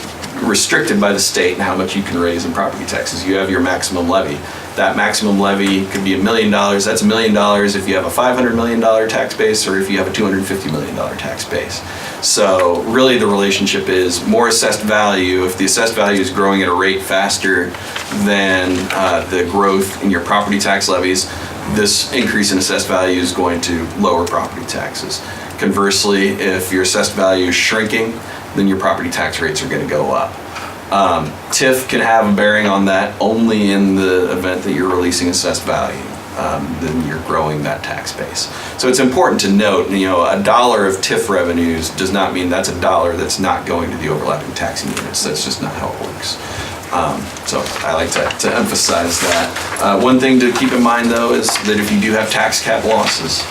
restricted by the state and how much you can raise in property taxes. You have your maximum levy. That maximum levy could be $1 million. That's $1 million if you have a $500 million tax base, or if you have a $250 million tax base. So really the relationship is more assessed value. If the assessed value is growing at a rate faster than the growth in your property tax levies, this increase in assessed value is going to lower property taxes. Conversely, if your assessed value is shrinking, then your property tax rates are going to go up. TIF can have a bearing on that only in the event that you're releasing assessed value. Then you're growing that tax base. So it's important to note, $1 of TIF revenues does not mean that's $1 that's not going to the overlapping taxing units. That's just not how it works. So I like to emphasize that. One thing to keep in mind though is that if you do have tax cap losses,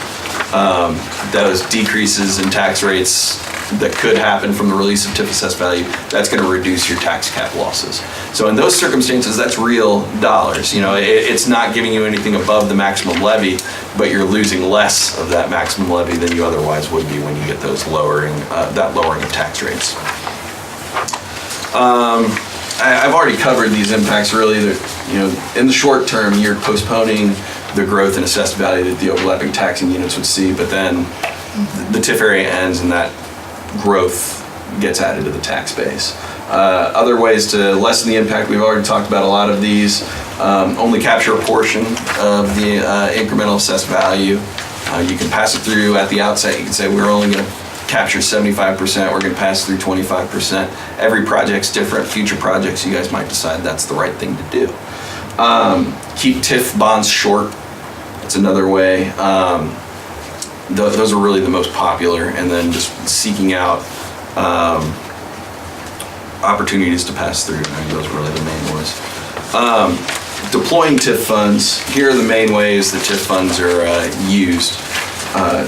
those decreases in tax rates that could happen from the release of TIF assessed value, that's going to reduce your tax cap losses. So in those circumstances, that's real dollars. You know, it's not giving you anything above the maximum levy, but you're losing less of that maximum levy than you otherwise would be when you get those lowering of tax rates. I've already covered these impacts really. You know, in the short term, you're postponing the growth in assessed value that the overlapping taxing units would see, but then the TIF area ends and that growth gets added to the tax base. Other ways to lessen the impact, we've already talked about a lot of these. Only capture a portion of the incremental assessed value. You can pass it through at the outset. You can say we're only going to capture 75%, we're going to pass through 25%. Every project's different. Future projects, you guys might decide that's the right thing to do. Keep TIF bonds short. That's another way. Those are really the most popular, and then just seeking out opportunities to pass through. I mean, those are really the main ones. Deploying TIF funds, here are the main ways that TIF funds are used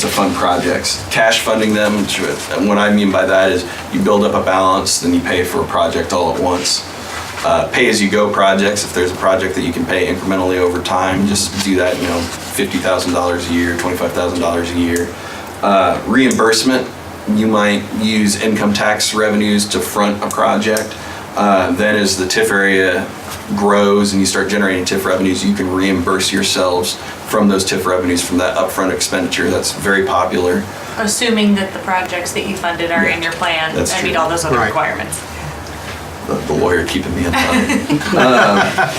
to fund projects. Cash funding them, and what I mean by that is you build up a balance, then you pay for a project all at once. Pay-as-you-go projects, if there's a project that you can pay incrementally over time, just do that, you know, $50,000 a year, $25,000 a year. Reimbursement, you might use income tax revenues to front a project. Then as the TIF area grows and you start generating TIF revenues, you can reimburse yourselves from those TIF revenues from that upfront expenditure. That's very popular. Assuming that the projects that you funded are in your plan That's and true. meet all those other Right. requirements. The lawyer keeping me in line.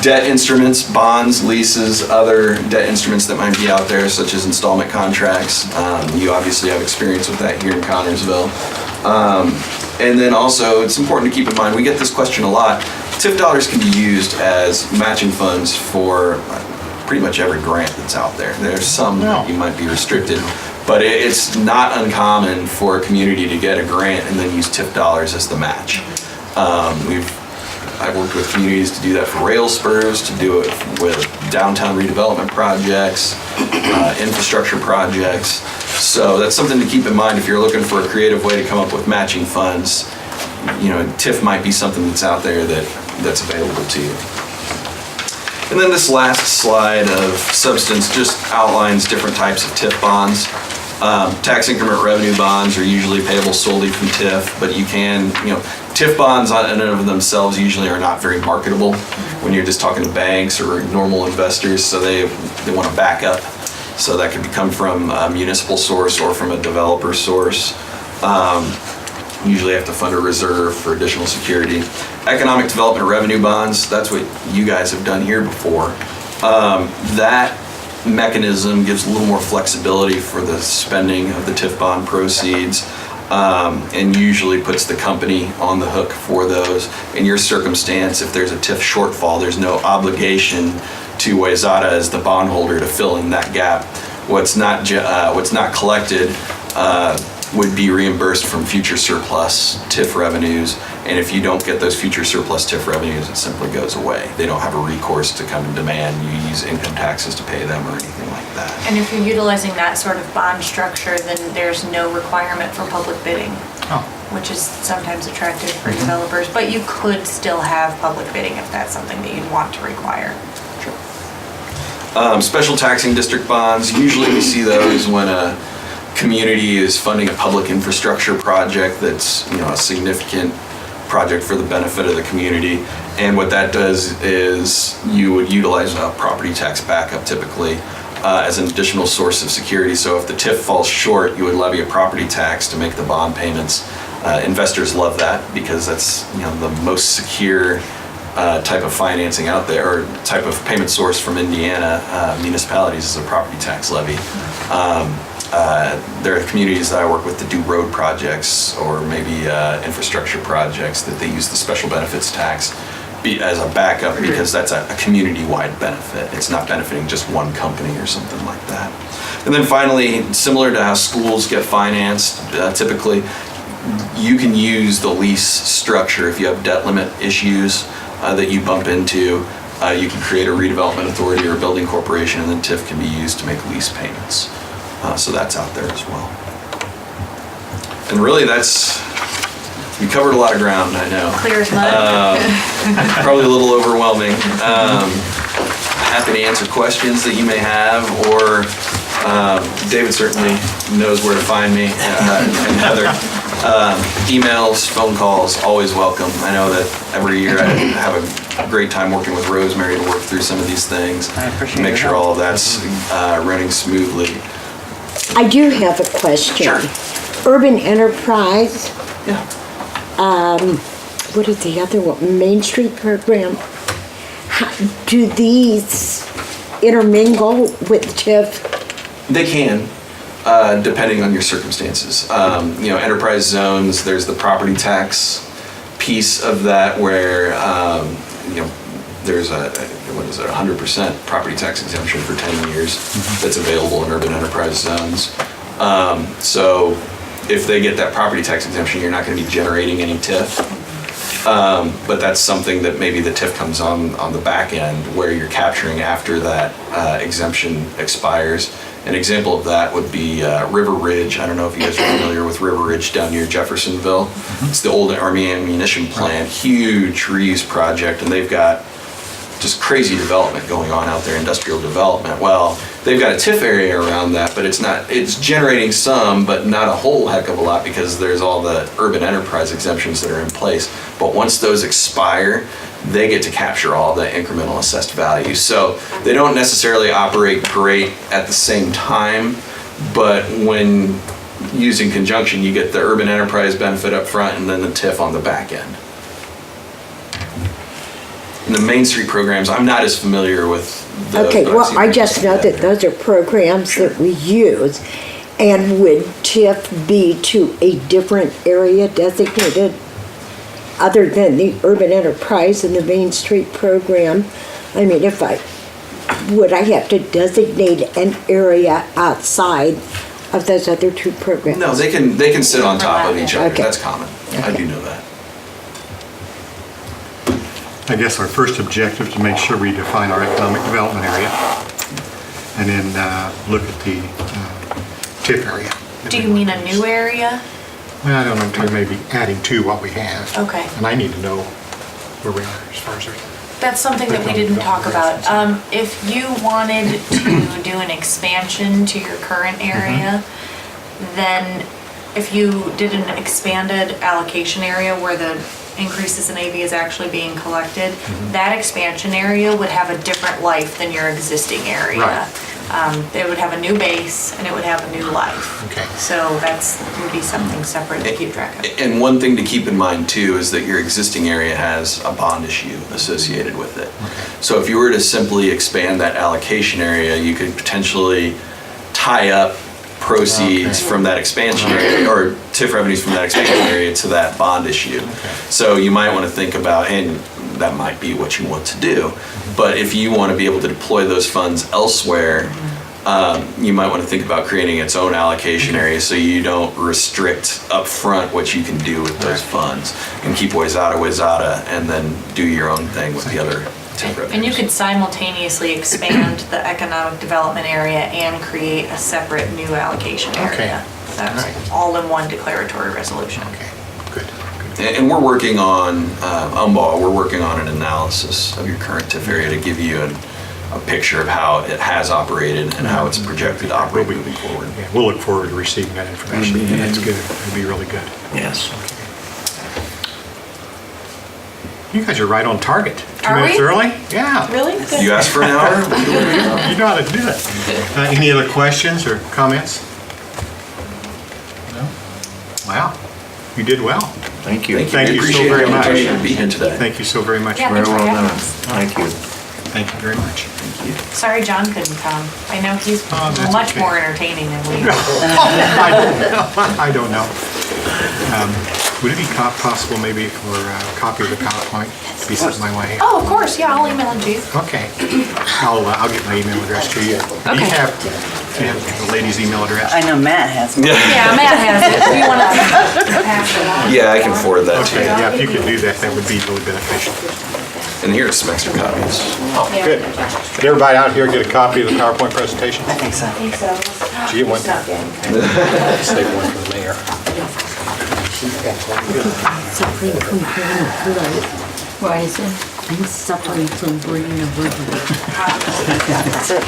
Debt instruments, bonds, leases, other debt instruments that might be out there, such as installment contracts. You obviously have experience with that here in Connersville. And then also, it's important to keep in mind, we get this question a lot. TIF dollars can be used as matching funds for pretty much every grant that's out there. There's some that you might be restricted, but it's not uncommon for a community to get a grant and then use TIF dollars as the match. I've worked with communities to do that for rail spurs, to do it with downtown redevelopment projects, infrastructure projects. So that's something to keep in mind if you're looking for a creative way to come up with matching funds. You know, TIF might be something that's out there that's available to you. And then this last slide of substance just outlines different types of TIF bonds. Tax increment revenue bonds are usually payable solely from TIF, but you can, you know, TIF bonds in and of themselves usually are not very marketable when you're just talking to banks or normal investors, so they want to back up. So that could come from a municipal source or from a developer source. Usually have to fund a reserve for additional security. Economic development revenue bonds, that's what you guys have done here before. That mechanism gives a little more flexibility for the spending of the TIF bond proceeds, and usually puts the company on the hook for those. In your circumstance, if there's a TIF shortfall, there's no obligation to Wayzata as the bondholder to fill in that gap. What's not collected would be reimbursed from future surplus TIF revenues, and if you don't get those future surplus TIF revenues, it simply goes away. They don't have a recourse to come and demand you use income taxes to pay them or anything like that. And if you're utilizing that sort of bond structure, then there's no requirement for public bidding, which is sometimes attractive for developers, but you could still have public bidding if that's something that you'd want to require. Special taxing district bonds, usually we see those when a community is funding a public infrastructure project that's, you know, a significant project for the benefit of the community. And what that does is you would utilize a property tax backup typically as an additional source of security. So if the TIF falls short, you would levy a property tax to make the bond payments. Investors love that because that's, you know, the most secure type of financing out there, or type of payment source from Indiana municipalities is a property tax levy. There are communities that I work with that do road projects or maybe infrastructure projects that they use the special benefits tax as a backup because that's a community-wide benefit. It's not benefiting just one company or something like that. And then finally, similar to how schools get financed, typically you can use the lease structure if you have debt limit issues that you bump into. You can create a redevelopment authority or a building corporation, and then TIF can be used to make lease payments. So that's out there as well. And really, we covered a lot of ground, I know. Clear as mud. Probably a little overwhelming. Happy to answer questions that you may have, or David certainly knows where to find me, and Heather. Emails, phone calls, always welcome. I know that every year I have a great time working with Rosemary to work through some of these things. I appreciate Make sure your help. all of that's running smoothly. I do have a question. Sure. Urban Enterprise, Yeah. what is the other one? Main Street Program. Do these intermingle with TIF? They can, depending on your circumstances. Enterprise zones, there's the property tax piece of that where, there's a 100% property tax exemption for 10 years that's available in urban enterprise zones. So if they get that property tax exemption, you're not going to be generating any TIF. But that's something that maybe the TIF comes on the back end where you're capturing after that exemption expires. An example of that would be River Ridge. I don't know if you guys are familiar with River Ridge down near Jeffersonville. It's the old Army ammunition plant, huge reuse project, and they've got just crazy development going on out there, industrial development. Well, they've got a TIF area around that, but it's generating some, but not a whole heck of a lot because there's all the urban enterprise exemptions that are in place. But once those expire, they get to capture all the incremental assessed value. So they don't necessarily operate great at the same time, but when used in conjunction, you get the urban enterprise benefit up front and then the TIF on the back end. And the Main Street programs, I'm not as familiar with those. Okay, but I've well, seen I them. just know that those are programs that we use. And would TIF be to a different area designated other than the urban enterprise and the Main Street program? I mean, would I have to designate an area outside of those other two programs? No, they can sit on top of each other. Okay. That's common. I do know that. I guess our first objective is to make sure we define our economic development area and then look at the TIF area. Do you mean a new area? Well, I don't know, until maybe adding to what we have. Okay. And I need to know where we are as far as our That's something that we didn't talk about. If you wanted to do an expansion to your current area, then if you did an expanded allocation area where the increases in AV is actually being collected, that expansion area would have a different life than your existing area. Right. It would have a new base and it would have a new life. Okay. So would be something separate to keep track of. And one thing to keep in mind too is that your existing area has a bond issue associated with it. So if you were to simply expand that allocation area, you could potentially tie up proceeds from that expansion area, or TIF revenues from that expansion area to that bond issue. So you might want to think about, and that might be what you want to do, but if you want to be able to deploy those funds elsewhere, you might want to think about creating its own allocation area so you don't restrict upfront what you can do with those funds and keep wayzata, and then do your own thing with the other TIF revenues. And you could simultaneously expand the economic development area and create a separate new allocation area. That's all in one declaratory resolution. Okay, good. And we're working on, we're working on an analysis of your current TIF area to give you a picture of how it has operated and how it's projected to operate moving forward. Yeah, we'll look forward to receiving that information. That's good. It'll be really good. Yes. You guys are right on target. 2 Are minutes we? early? Yeah. Really? Good. You asked for an hour? You know how to do it. Any other questions or comments? No? Wow, you did well. Thank you. Thank you so Appreciate very the much. opportunity to be here today. Thank you so very much. Yeah, Very thanks for well having done. us. Thank you. Thank you very much. Sorry John couldn't come. I know he's that's much okay. more entertaining than we are. I don't know. Would it be possible maybe for a copy of the PowerPoint to be sent my way? Oh, of course, yeah, I'll email it to you. Okay. I'll get my email address to you. Do you have the lady's email address? I know Matt has one. Yeah, Matt has it. Do you want to Yeah, I can forward that to Okay, you. yeah, if you could do that, that would be really beneficial. And here's some extra copies. Good. Did everybody out here get a copy of the PowerPoint presentation? I think so. Did you get one? Save one for the mayor. Suffering from brain overload. What is it? I'm suffering from brain overload.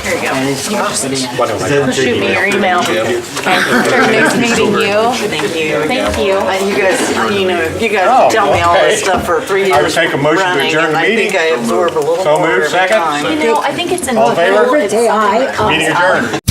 Here you go. Shoot me your email. Nice meeting you. Thank you. Thank you. You guys tell me all this stuff for 3 years. I would take a motion to running, adjourn the and meeting. I think I absorb a little So more moved, every second? time. You know, I think it's in. All in favor? It's- Say aye. Meeting adjourned.